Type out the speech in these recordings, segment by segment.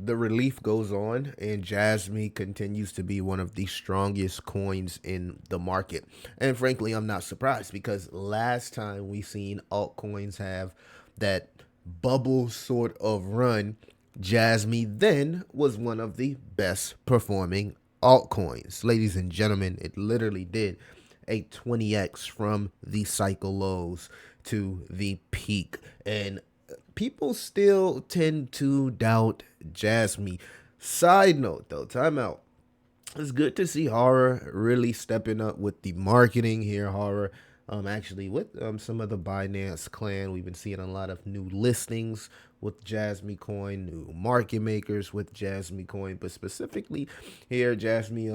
the relief goes on, and Jasmy continues to be one of the strongest coins in the market. And frankly, I'm not surprised because last time we seen altcoins have that bubble sort of run, Jasmy then was one of the best performing altcoins. Ladies and gentlemen, it literally did a 20x from the cycle lows to the peak. And people still tend to doubt Jasmy. Side note though, timeout. It's good to see Horror really stepping up with the marketing here. Horror, actually with some of the Binance clan, we've been seeing a lot of new listings with Jasmy Coin, new market makers with Jasmy Coin, but specifically here, Jasmy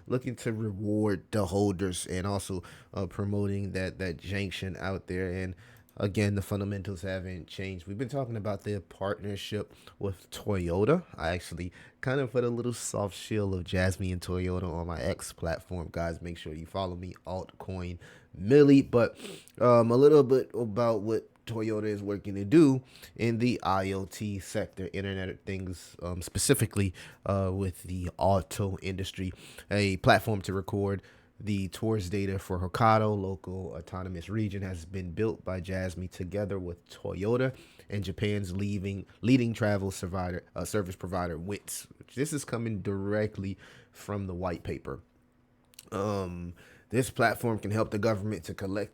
looking to reward the holders and also promoting that junction out there. And again, the fundamentals haven't changed. We've been talking about the partnership with Toyota. I actually kind of put a little soft shield of Jasmy and Toyota on my X platform. Guys, make sure you follow me, altcoin Millie. But a little bit about what Toyota is working to do in the IoT sector, Internet of Things, specifically with the auto industry, a platform to record the tours data for Hokkaido local autonomous region has been built by Jasmy together with Toyota and Japan's leading travel service provider WITS. This is coming directly from the white paper. This platform can help the government to collect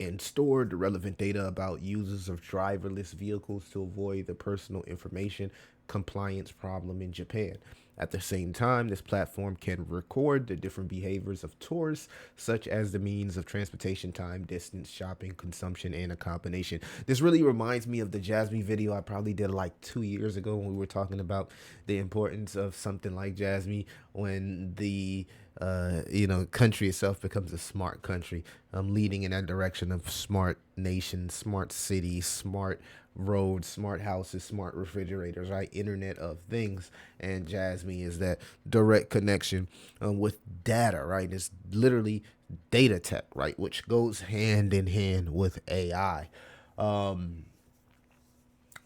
and store the relevant data about users of driverless vehicles to avoid the personal information compliance problem in Japan. At the same time, this platform can record the different behaviors of tourists, such as the means of transportation, time, distance, shopping, consumption, and a combination. This really reminds me of the Jasmy video I probably did like 2 years ago when we were talking about the importance of something like Jasmy when the country itself becomes a smart country, leading in that direction of smart nation, smart cities, smart roads, smart houses, smart refrigerators, right? Internet of Things. And Jasmy is that direct connection with data, right? It's literally data tech, right? Which goes hand in hand with AI.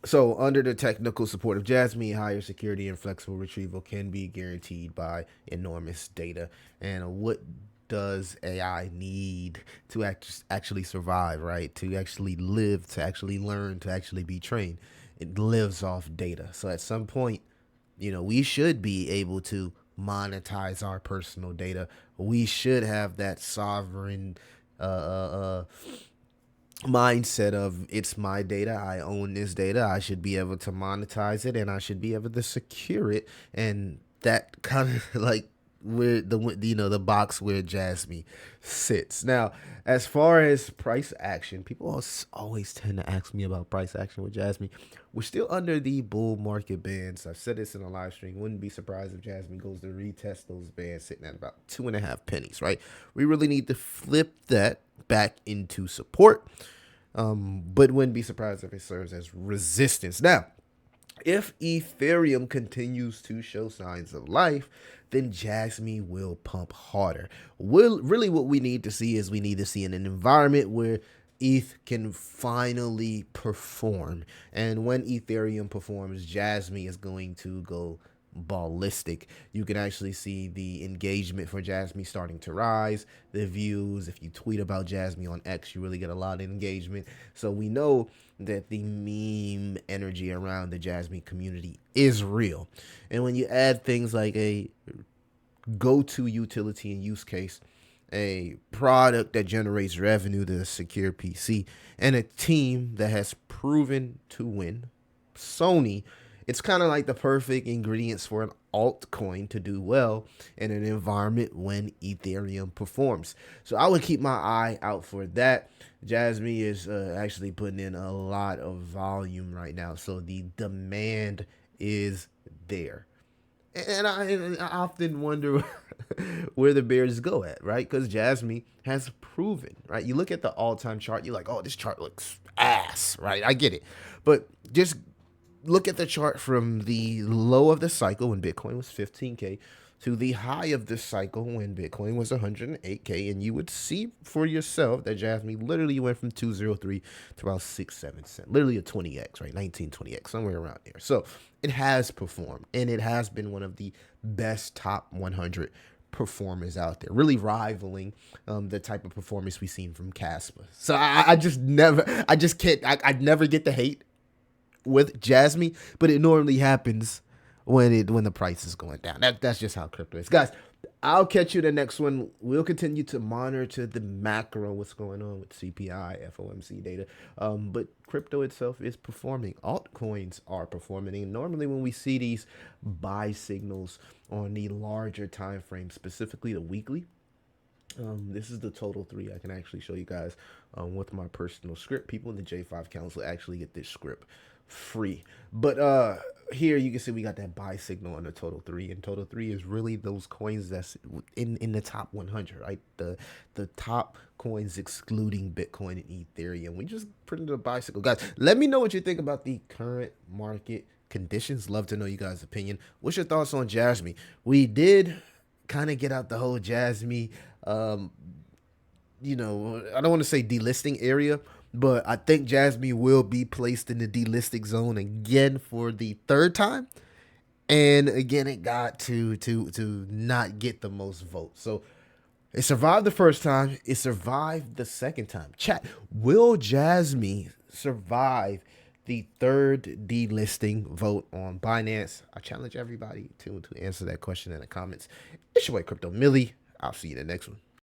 So, under the technical support of Jasmy, higher security and flexible retrieval can be guaranteed by enormous data. And what does AI need to actually survive, right? To actually live, to actually learn, to actually be trained? It lives off data. So, at some point, we should be able to monetize our personal data. We should have that sovereign mindset of it's my data, I own this data, I should be able to monetize it and I should be able to secure it. And that kind of like where the box where Jasmy sits. Now, as far as price action, people always tend to ask me about price action with Jasmy. We're still under the bull market bands. I've said this in a live stream. Wouldn't be surprised if Jasmy goes to retest those bands sitting at about 2.5 pennies, right? We really need to flip that back into support, but wouldn't be surprised if it serves as resistance. Now, if Ethereum continues to show signs of life, then Jasmy will pump harder. Really what we need to see is we need to see an environment where ETH can finally perform. And when Ethereum performs, Jasmy is going to go ballistic. You can actually see the engagement for Jasmy starting to rise, the views. If you tweet about Jasmy on X, you really get a lot of engagement. So we know that the meme energy around the Jasmy community is real. And when you add things like a go-to utility and use case, a product that generates revenue to a secure PC, and a team that has proven to win, Sony, it's kind of like the perfect ingredients for an altcoin to do well in an environment when Ethereum performs. So I would keep my eye out for that. Jasmy is actually putting in a lot of volume right now, so the demand is there. And I often wonder where the bears go at, right? Because Jasmy has proven, right? You look at the all-time chart, you're like, oh, this chart looks ass, right? I get it. But just look at the chart from the low of the cycle when Bitcoin was 15K to the high of this cycle when Bitcoin was 108K, and you would see for yourself that Jasmy literally went from 203 to about 6 7 cents, literally a 20x, right? 1920x, somewhere around there. So it has performed, and it has been one of the best top 100 performers out there, really rivaling the type of performance we've seen from Casper. So I just never, I just can't, I never get the hate with Jasmy, but it normally happens when the price is going down. That's just how crypto is, guys. I'll catch you the next one. We'll continue to monitor the macro, what's going on with CPI, FOMC data. But crypto itself is performing. Altcoins are performing. And normally when we see these buy signals on the larger time frame, specifically the weekly, this is the total 3. I can actually show you guys with my personal script. People in the J5 Council actually get this script free. But here you can see we got that buy signal on the total 3, and total 3 is really those coins that's in the top 100, right? The top coins excluding Bitcoin and Ethereum. We just printed a buy signal, guys. Let me know what you think about the current market conditions. Love to know you guys' opinion. What's your thoughts on Jasmy? We did kind of get out the whole Jasmy, you know, I don't want to say delisting area, but I think Jasmy will be placed in the delisting zone again for the 3rd time. And again, it got to not get the most votes. So it survived the 1st time. It survived the 2nd time. Chat, will Jasmy survive the 3rd delisting vote on Binance? I challenge everybody to answer that question in the comments. It's your boy Crypto Millie. I'll see you in the next one.